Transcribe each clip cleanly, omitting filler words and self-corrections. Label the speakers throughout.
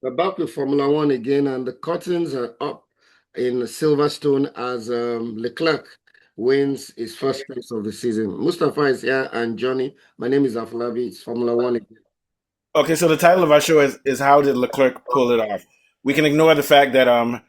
Speaker 1: We're back with Formula One again, and the curtains are up in Silverstone as Leclerc wins his first race of the season. Mustafa is here, and Johnny. My name is Afolabi. It's Formula One again.
Speaker 2: Okay, so the title of our show is how did Leclerc pull it off? We can ignore the fact that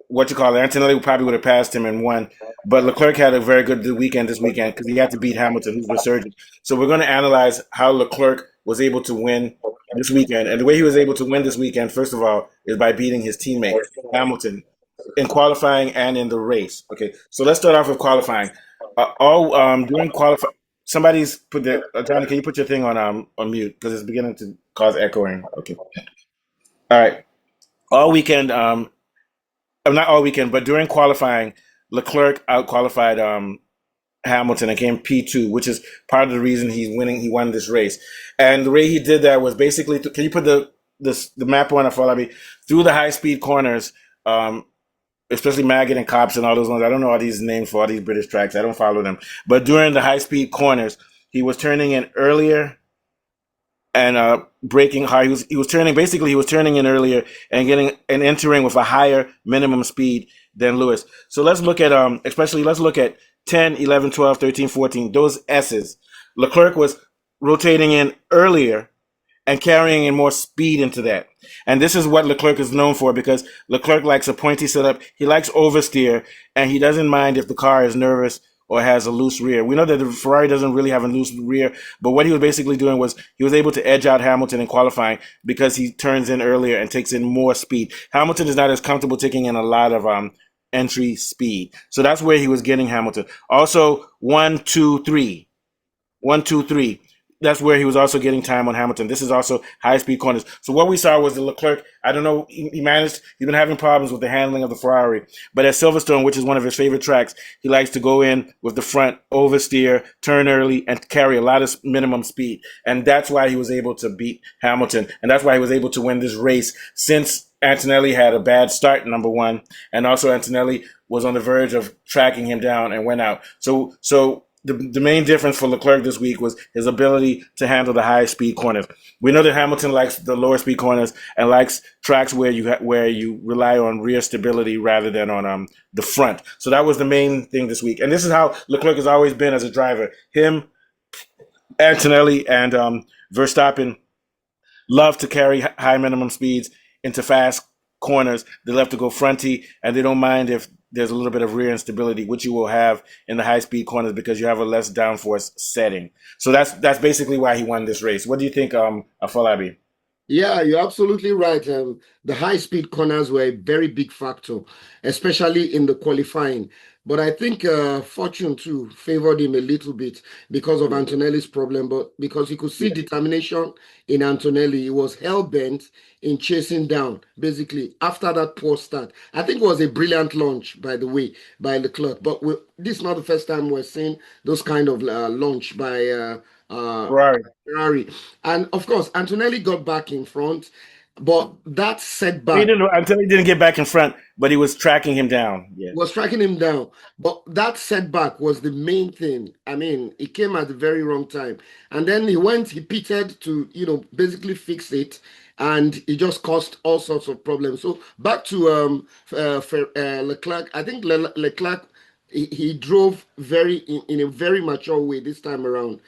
Speaker 2: what you call it, Antonelli probably would have passed him and won, but Leclerc had a very good weekend this weekend because he had to beat Hamilton, who's resurgent. So we're going to analyze how Leclerc was able to win this weekend, and the way he was able to win this weekend, first of all, is by beating his teammate Hamilton in qualifying and in the race. Okay, so let's start off with qualifying. All during qualifying, somebody's put the Johnny. Can you put your thing on mute because it's beginning to cause echoing? Okay, all right. All weekend, not all weekend, but during qualifying, Leclerc out qualified Hamilton and came P2, which is part of the reason he's winning. He won this race, and the way he did that was basically. Can you put the map on? I follow me through the high speed corners. Especially Maggot and Cops and all those ones. I don't know all these names for all these British tracks. I don't follow them. But during the high speed corners, he was turning in earlier and braking hard. He was turning in earlier and getting and entering with a higher minimum speed than Lewis. So let's look at let's look at 10, 11, 12, 13, 14, those S's. Leclerc was rotating in earlier and carrying in more speed into that. And this is what Leclerc is known for because Leclerc likes a pointy setup. He likes oversteer, and he doesn't mind if the car is nervous or has a loose rear. We know that the Ferrari doesn't really have a loose rear, but what he was basically doing was he was able to edge out Hamilton in qualifying because he turns in earlier and takes in more speed. Hamilton is not as comfortable taking in a lot of entry speed. So that's where he was getting Hamilton. Also, 1, 2, 3. 1, 2, 3. That's where he was also getting time on Hamilton. This is also high speed corners. So what we saw was the Leclerc. I don't know. He managed. He's been having problems with the handling of the Ferrari, but at Silverstone, which is one of his favorite tracks, he likes to go in with the front, oversteer, turn early, and carry a lot of minimum speed. And that's why he was able to beat Hamilton, and that's why he was able to win this race. Since Antonelli had a bad start, number one, and also Antonelli was on the verge of tracking him down and went out. So the main difference for Leclerc this week was his ability to handle the high speed corners. We know that Hamilton likes the lower speed corners and likes tracks where you rely on rear stability rather than on the front. So that was the main thing this week. And this is how Leclerc has always been as a driver. Him, Antonelli, and Verstappen love to carry high minimum speeds into fast corners. They love to go fronty, and they don't mind if there's a little bit of rear instability, which you will have in the high speed corners because you have a less downforce setting. So that's basically why he won this race. What do you think, Afolabi?
Speaker 1: Yeah, you're absolutely right. The high-speed corners were a very big factor, especially in the qualifying. But I think fortune too favored him a little bit because of Antonelli's problem. But because you could see
Speaker 2: Yeah.
Speaker 1: determination in Antonelli, he was hell-bent in chasing down, basically, after that poor start. I think it was a brilliant launch, by the way, by Leclerc. But this is not the first time we're seeing those kind of launch by uh,
Speaker 2: Ferrari.
Speaker 1: Ferrari. And of course, Antonelli got back in front, but that
Speaker 2: He
Speaker 1: setback
Speaker 2: didn't until he didn't get back in front, but he was tracking him down. Yeah.
Speaker 1: was tracking him down. But that setback was the main thing. I mean, it came at the very wrong time. And then he pitted to, basically fix it. And it just caused all sorts of problems. So back to Leclerc. I think Leclerc, he drove in a very mature way this time around.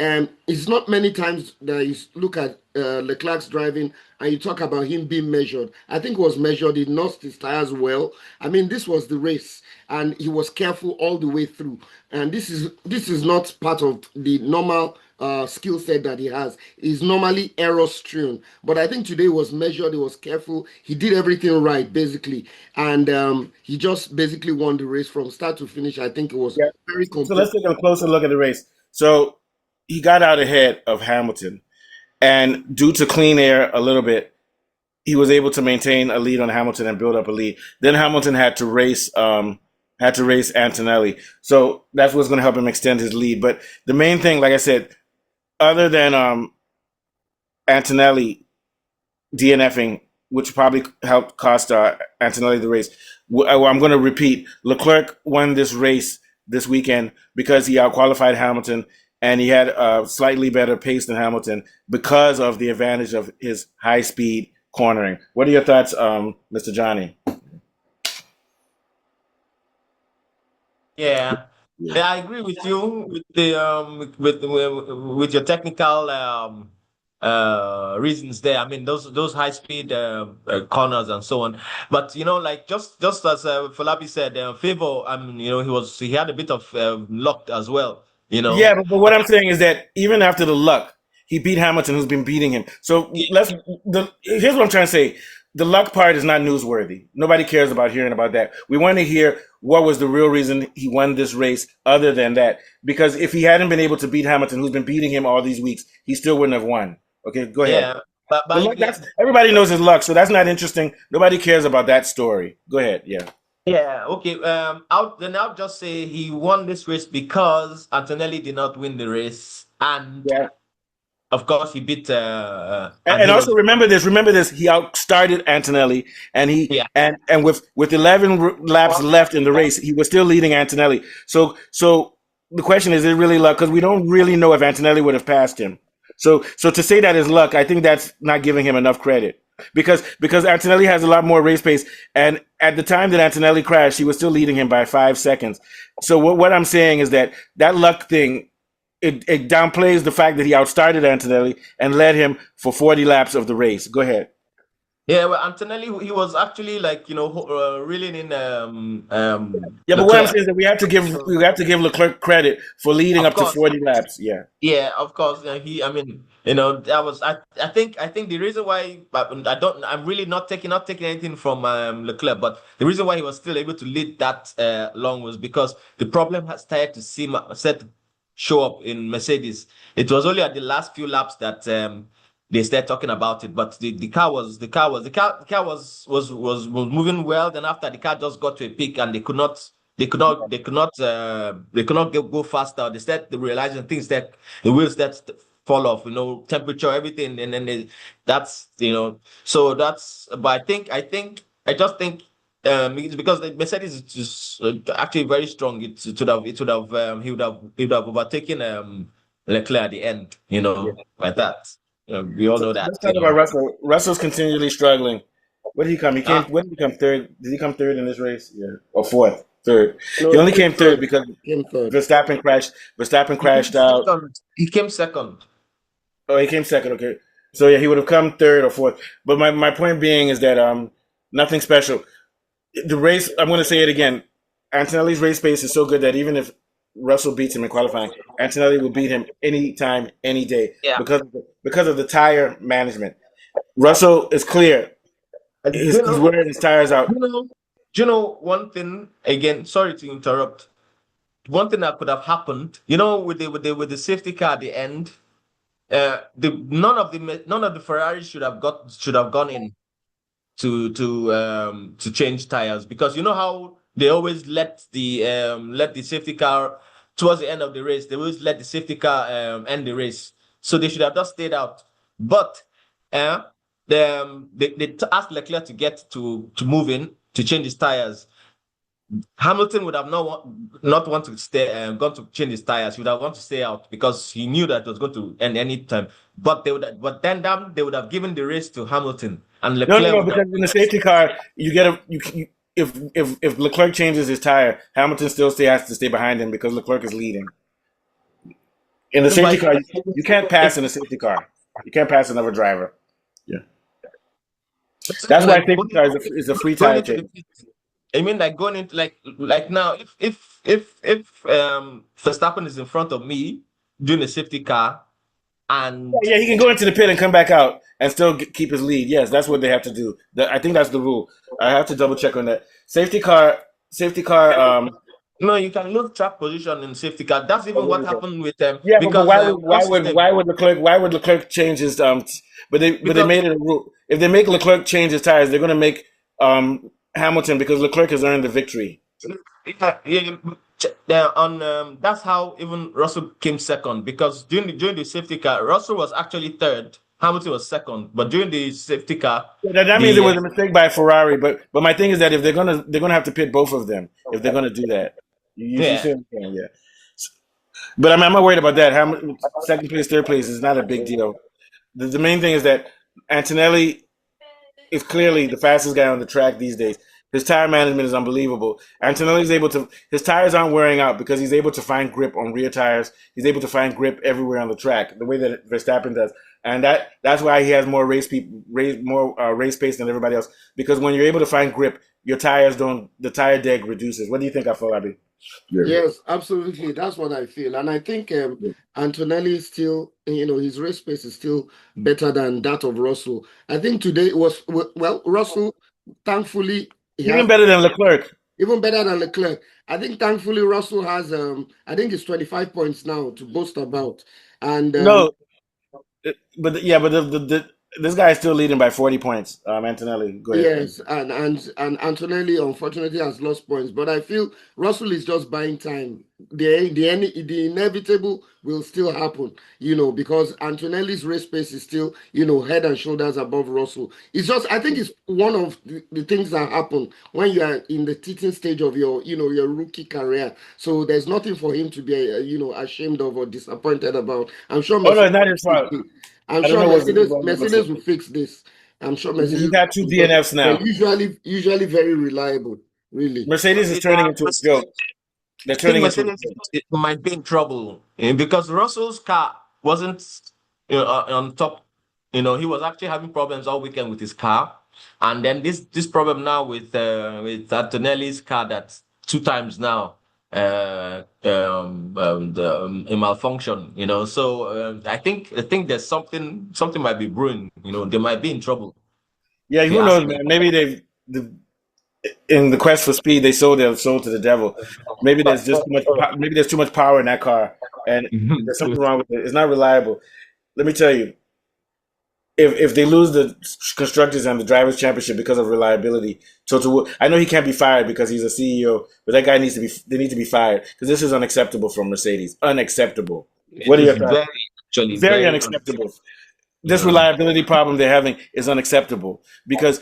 Speaker 1: And it's not many times that you look at Leclerc's driving and you talk about him being measured. I think it was measured. He nursed his tires well. I mean, this was the race, and he was careful all the way through. And this is not part of the normal skill set that he has. He's normally error strewn, but I think today was measured. He was careful. He did everything right, basically, and he just basically won the race from start to finish. I think it was
Speaker 2: Yeah.
Speaker 1: very
Speaker 2: So
Speaker 1: complete.
Speaker 2: let's take a closer look at the race. So he got out ahead of Hamilton, and due to clean air a little bit, he was able to maintain a lead on Hamilton and build up a lead. Then Hamilton had to race Antonelli. So that's what's going to help him extend his lead. But the main thing, like I said, other than Antonelli DNFing, which probably helped cost Antonelli the race, I'm going to repeat: Leclerc won this race this weekend because he outqualified Hamilton and he had a slightly better pace than Hamilton because of the advantage of his high speed cornering. What are your thoughts, Mr. Johnny?
Speaker 3: Yeah,
Speaker 2: Yeah.
Speaker 3: yeah, I agree with you with the with your technical reasons there. I mean those high speed corners and so on. But like just as Falabi said, Favor. He had a bit of luck as well. You
Speaker 2: Yeah,
Speaker 3: know,
Speaker 2: but what I'm saying is that even after the luck, he beat Hamilton, who's been beating him. So here's what I'm trying to say: the luck part is not newsworthy. Nobody cares about hearing about that. We want to hear what was the real reason he won this race, other than that. Because if he hadn't been able to beat Hamilton, who's been beating him all these weeks, he still wouldn't have won. Okay, go ahead.
Speaker 3: yeah,
Speaker 2: The
Speaker 3: but
Speaker 2: luck,
Speaker 3: yeah,
Speaker 2: that's everybody knows his luck, so that's not interesting. Nobody cares about that story. Go ahead. Yeah.
Speaker 3: yeah. Okay. I'll just say he won this race because Antonelli did not win the race, and
Speaker 2: Yeah.
Speaker 3: of course he beat and
Speaker 2: And
Speaker 3: he
Speaker 2: also
Speaker 3: was
Speaker 2: remember this. He outstarted Antonelli, and
Speaker 3: yeah.
Speaker 2: with 11 laps left in the race, he was still leading Antonelli. So the question is it really luck? Because we don't really know if Antonelli would have passed him. So to say that is luck, I think that's not giving him enough credit. Because Antonelli has a lot more race pace, and at the time that Antonelli crashed, he was still leading him by 5 seconds. So what I'm saying is that luck thing, it downplays the fact that he outstarted Antonelli and led him for 40 laps of the race. Go ahead.
Speaker 3: Yeah, well, Antonelli, he was actually like, reeling in
Speaker 2: Yeah, but what I'm
Speaker 3: Leclerc.
Speaker 2: saying is that we have to give Leclerc credit for leading
Speaker 3: Of
Speaker 2: up to
Speaker 3: course,
Speaker 2: 40 laps. Yeah.
Speaker 3: yeah, of course. I mean, that was I think the reason why I'm really not taking anything from Leclerc, but the reason why he was still able to lead that long was because the problem has started to show up in Mercedes. It was only at the last few laps that they started talking about it, but the car was moving well. Then after the car just got to a peak and they could not go faster. They started realizing things that the wheels that fall off, temperature, everything, and then so that's. But I just think it's because the Mercedes is just actually very strong. He would have overtaken Leclerc at the end,
Speaker 2: Yeah.
Speaker 3: like that. We all
Speaker 2: So
Speaker 3: know that,
Speaker 2: let's talk about Russell. Russell's continually struggling. What did he come? He came.
Speaker 3: Ah,
Speaker 2: When did he come third? Did he come third in this race? Yeah, or fourth? Third.
Speaker 1: No,
Speaker 2: He
Speaker 1: he
Speaker 2: only
Speaker 1: came
Speaker 2: came third
Speaker 1: third.
Speaker 2: because
Speaker 1: Came third.
Speaker 2: Verstappen crashed. Verstappen
Speaker 3: he came
Speaker 2: crashed out.
Speaker 3: second. He came second.
Speaker 2: Oh, he came second. Okay. So yeah, he would have come third or fourth. But my point being is that nothing special. The race, I'm going to say it again. Antonelli's race pace is so good that even if Russell beats him in qualifying, Antonelli will beat him anytime, any day
Speaker 3: Yeah.
Speaker 2: because of the tire management. Russell is clear.
Speaker 3: And
Speaker 2: He's wearing his tires
Speaker 3: do
Speaker 2: out.
Speaker 3: you know, do you know one thing again? Sorry to interrupt. One thing that could have happened, with the safety car at the end, none of the Ferraris should have gone in to change tires, because you know how they always let the safety car towards the end of the race. They always let the safety car end the race, so they should have just stayed out. But they asked Leclerc to get to move in to change his tires. Hamilton would have not want to stay gone to change his tires. He would have want to stay out because he knew that it was going to end any time. But then they would have given the race to Hamilton, and
Speaker 2: No, no,
Speaker 3: Leclerc
Speaker 2: no.
Speaker 3: would have.
Speaker 2: Because in the safety car, you get if Leclerc changes his tire, Hamilton still has to stay behind him because Leclerc is leading. In the
Speaker 3: No,
Speaker 2: safety
Speaker 3: but
Speaker 2: car, you can't pass in the safety car. You can't pass another driver. Yeah,
Speaker 3: it's
Speaker 2: that's why
Speaker 3: like
Speaker 2: safety car is a free
Speaker 3: going
Speaker 2: tire
Speaker 3: into the
Speaker 2: change.
Speaker 3: pit. I mean, like going into like now, if Verstappen is in front of me doing a safety car, and
Speaker 2: Yeah, he can go into the pit and come back out and still keep his lead. Yes, that's what they have to do. I think that's the rule. I have to double check on that. Safety car.
Speaker 3: no, you can lose track position in safety car. That's even what happened with them
Speaker 2: Yeah, but
Speaker 3: because
Speaker 2: why would Leclerc change his but they
Speaker 3: because
Speaker 2: made it a rule. If they make Leclerc change his tires, they're going to make Hamilton because Leclerc has earned the victory.
Speaker 3: yeah, yeah, on that's how even Russell came second, because during the safety car, Russell was actually third, Hamilton was second, but during the safety car,
Speaker 2: That means it
Speaker 3: the
Speaker 2: was a mistake by Ferrari. But my thing is that if they're gonna have to pit both of them if they're gonna do that. You
Speaker 3: yeah,
Speaker 2: see what I'm saying? Yeah. But I'm not worried about that. Second place, third place is not a big deal. The main thing is that Antonelli is clearly the fastest guy on the track these days. His tire management is unbelievable. Antonelli's able to, his tires aren't wearing out because he's able to find grip on rear tires. He's able to find grip everywhere on the track, the way that Verstappen does. And that's why he has more race pace than everybody else. Because when you're able to find grip, your tires don't, the tire deg reduces. What do you think, Afolabi?
Speaker 1: Yes, absolutely. That's what I feel. And I think Antonelli is still, his race pace is still better than that of Russell. I think today was, well, Russell, thankfully, he
Speaker 2: Even
Speaker 1: has
Speaker 2: better than Leclerc.
Speaker 1: even better than Leclerc. I think thankfully Russell has, I think it's 25 points now to boast about. And
Speaker 2: No, but yeah, but this guy is still leading by 40 points. Antonelli, go ahead.
Speaker 1: yes, and Antonelli unfortunately has lost points, but I feel Russell is just buying time. The inevitable will still happen, because Antonelli's race pace is still, head and shoulders above Russell. It's just I think it's one of the things that happen when you are in the teaching stage of your rookie career. So there's nothing for him to be ashamed of or disappointed about. I'm sure
Speaker 2: Oh no, it's
Speaker 1: Mercedes.
Speaker 2: not his fault.
Speaker 1: I'm
Speaker 2: I don't
Speaker 1: sure
Speaker 2: know
Speaker 1: Mercedes
Speaker 2: what
Speaker 1: Mercedes will fix this. I'm sure
Speaker 2: he's
Speaker 1: Mercedes
Speaker 2: had two
Speaker 1: because
Speaker 2: DNFs
Speaker 1: they're
Speaker 2: now.
Speaker 1: usually very reliable, really.
Speaker 2: Mercedes is turning into a joke. They're
Speaker 3: I think
Speaker 2: turning into a
Speaker 3: Mercedes
Speaker 2: joke.
Speaker 3: might be in trouble because Russell's car wasn't on top. He was actually having problems all weekend with his car, and then this problem now with Antonelli's car that's two times now a malfunction. So I think there's something might be brewing. They might be in trouble.
Speaker 2: Yeah,
Speaker 3: If you
Speaker 2: who
Speaker 3: ask
Speaker 2: knows,
Speaker 3: me.
Speaker 2: man? Maybe in the quest for speed, they sold their soul to the devil. Maybe there's just too much. Maybe there's too much power in that car, and there's something wrong with it. It's not reliable. Let me tell you, if they lose the constructors and the drivers championship because of reliability, I know he can't be fired because he's a CEO, but that guy needs to be. They need to be fired because this is unacceptable from Mercedes. Unacceptable.
Speaker 3: It
Speaker 2: What are
Speaker 3: is
Speaker 2: your thoughts?
Speaker 3: very, actually,
Speaker 2: Very
Speaker 3: very
Speaker 2: unacceptable. This
Speaker 3: unacceptable.
Speaker 2: reliability problem they're having is unacceptable because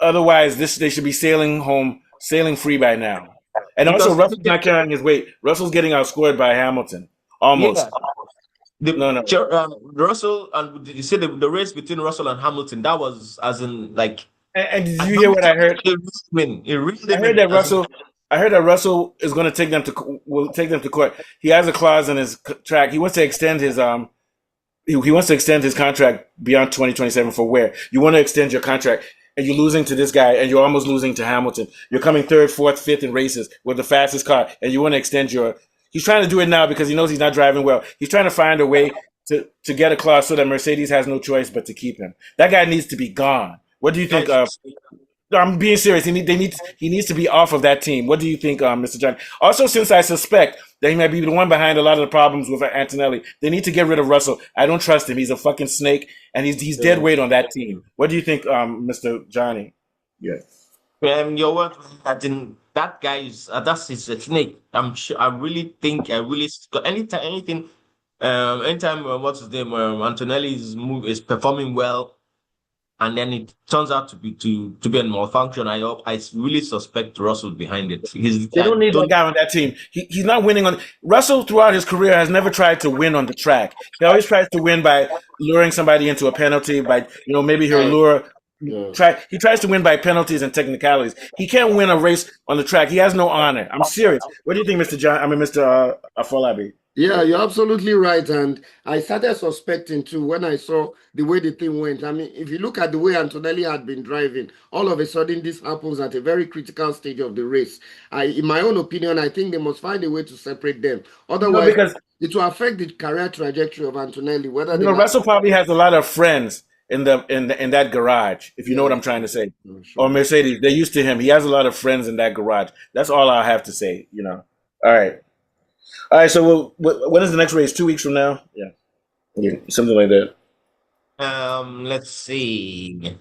Speaker 2: otherwise this they should be sailing home, sailing free by now. And also,
Speaker 3: Because
Speaker 2: Russell's not carrying his weight. Russell's getting outscored by Hamilton
Speaker 3: yeah,
Speaker 2: almost.
Speaker 3: the
Speaker 2: No, no.
Speaker 3: Russell and you see the race between Russell and Hamilton, that was as in like
Speaker 2: And did you hear what
Speaker 3: Hamilton
Speaker 2: I heard?
Speaker 3: really win. He really
Speaker 2: I heard
Speaker 3: win
Speaker 2: that
Speaker 3: as in,
Speaker 2: Russell. I heard that Russell is going to take them to will take them to court. He has a clause in his track. He wants to extend his he wants to extend his contract beyond 2027 for where you want to extend your contract and you're losing to this guy and you're almost losing to Hamilton. You're coming third, fourth, fifth in races with the fastest car and you want to extend your. He's trying to do it now because he knows he's not driving well. He's trying to find a way to get a clause so that Mercedes has no choice but to keep him. That guy needs to be gone. What do you think?
Speaker 3: guys,
Speaker 2: I'm being serious. He needs to be off of that team. What do you think, Mr. John? Also, since I suspect that he might be the one behind a lot of the problems with Antonelli, they need to get rid of Russell. I don't trust him. He's a fucking snake, and he's dead weight on that team. What do you think, Mr. Johnny? Yeah.
Speaker 3: your word, that guy is that's his a snake. I'm sure. I really anything. Anytime what's his name? Antonelli is performing well, and then it turns out to be a malfunction. I really suspect Russell behind it.
Speaker 2: They
Speaker 3: I
Speaker 2: don't need that
Speaker 3: don't.
Speaker 2: guy on that team. He's not winning on. Russell throughout his career has never tried to win on the track. He always tries to win by luring somebody into a penalty. By maybe he'll lure.
Speaker 1: Yeah.
Speaker 2: He tries to win by penalties and technicalities. He can't win a race on the track. He has no honor. I'm serious. What do you think, Mr. John? I mean, Mr. Afolabi.
Speaker 1: Yeah, you're absolutely right. And I started suspecting too when I saw the way the thing went. I mean, if you look at the way Antonelli had been driving, all of a sudden this happens at a very critical stage of the race. In my own opinion, I think they must find a way to separate them.
Speaker 2: No,
Speaker 1: Otherwise,
Speaker 2: because
Speaker 1: it will affect the career trajectory of Antonelli, whether they like.
Speaker 2: Russell probably has a lot of friends in that garage. If you know what
Speaker 1: Yeah,
Speaker 2: I'm trying to say, or
Speaker 1: sure.
Speaker 2: Mercedes, they're used to him. He has a lot of friends in that garage. That's all I have to say. All right. All right, so when is the next race? 2 weeks from now? Yeah, something like that.
Speaker 3: Let's see.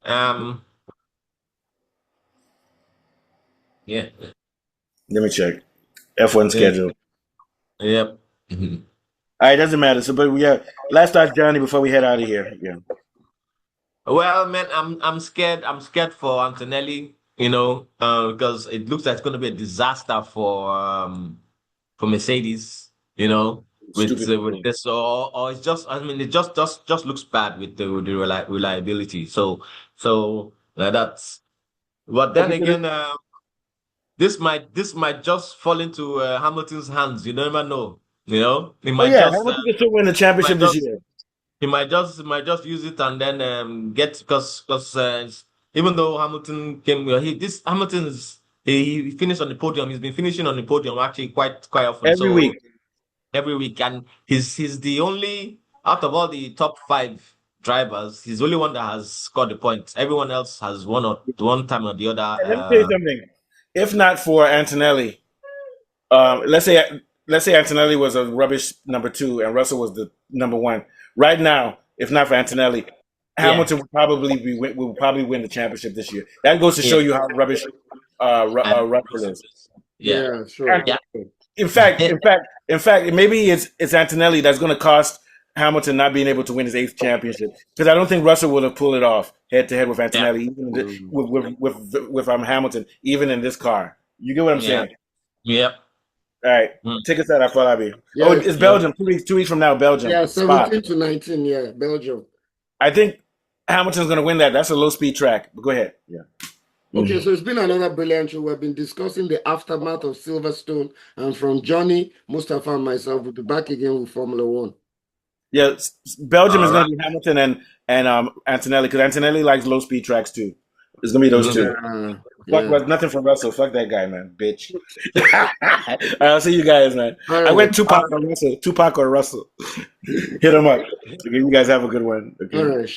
Speaker 3: Um, yeah,
Speaker 2: Let me check. F1
Speaker 3: yeah,
Speaker 2: schedule.
Speaker 3: yep. Mhm.
Speaker 2: All right, doesn't matter. So, but we have last thought, Johnny, before we head out of here. Yeah.
Speaker 3: Well, man, I'm scared. I'm scared for Antonelli. Because it looks like it's going to be a disaster for Mercedes.
Speaker 2: Stupid.
Speaker 3: with this, or it's just, I mean, it just looks bad with the reliability. So that's. But then
Speaker 2: Okay, so
Speaker 3: again, this might just fall into Hamilton's hands. You never know. You know, he
Speaker 2: oh
Speaker 3: might
Speaker 2: yeah,
Speaker 3: just
Speaker 2: Hamilton can still win the championship
Speaker 3: might
Speaker 2: this
Speaker 3: just
Speaker 2: year.
Speaker 3: he might just use it and then get, because even though Hamilton came, Hamilton is, he finished on the podium. He's been finishing on the podium actually quite often.
Speaker 2: Every
Speaker 3: So
Speaker 2: week.
Speaker 3: every week, and he's the only, out of all the top five drivers, he's the only one that has scored the points. Everyone else has one time or the other.
Speaker 2: And let me tell you something. If not for Antonelli, let's say Antonelli was a rubbish number two and Russell was the number one. Right now, if not for Antonelli,
Speaker 3: Yeah,
Speaker 2: Hamilton would probably win the championship this year. That goes to
Speaker 3: yeah,
Speaker 2: show you how rubbish
Speaker 3: and
Speaker 2: Russell is.
Speaker 3: yeah,
Speaker 1: Yeah, sure.
Speaker 3: yeah.
Speaker 2: In fact, maybe it's Antonelli that's going to cost Hamilton not being able to win his eighth championship because I don't think Russell would have pulled it off head to head with
Speaker 3: Yeah,
Speaker 2: Antonelli, even in
Speaker 1: Mm.
Speaker 2: with Hamilton, even in this car. You get what I'm
Speaker 3: yeah,
Speaker 2: saying?
Speaker 3: yeah.
Speaker 2: All right,
Speaker 3: Mm.
Speaker 2: take us out, Afolabi. Oh,
Speaker 1: Yeah,
Speaker 2: it's
Speaker 3: Yeah.
Speaker 2: Belgium. 2 weeks from now, Belgium.
Speaker 1: yeah,
Speaker 2: Spa.
Speaker 1: 17 to 19, yeah, Belgium.
Speaker 2: I think Hamilton's going to win that. That's a low speed track. But go ahead. Yeah.
Speaker 1: Okay, so it's been another brilliant show. We've been discussing the aftermath of Silverstone, and from Johnny, Mustafa, and myself, we'll be back again with Formula One.
Speaker 2: Yeah, Belgium
Speaker 3: All
Speaker 2: is going
Speaker 3: right.
Speaker 2: to be Hamilton and Antonelli because Antonelli likes low speed tracks too. It's going to be those
Speaker 3: Mhm.
Speaker 2: two.
Speaker 1: Yeah,
Speaker 2: Fuck, nothing for Russell. Fuck that guy, man, bitch. I'll see you guys, man.
Speaker 1: all
Speaker 2: I
Speaker 1: right.
Speaker 2: went Tupac or Russell. Tupac or Russell. Hit him up. Okay, you guys have a good one.
Speaker 1: All
Speaker 2: Okay.
Speaker 1: right.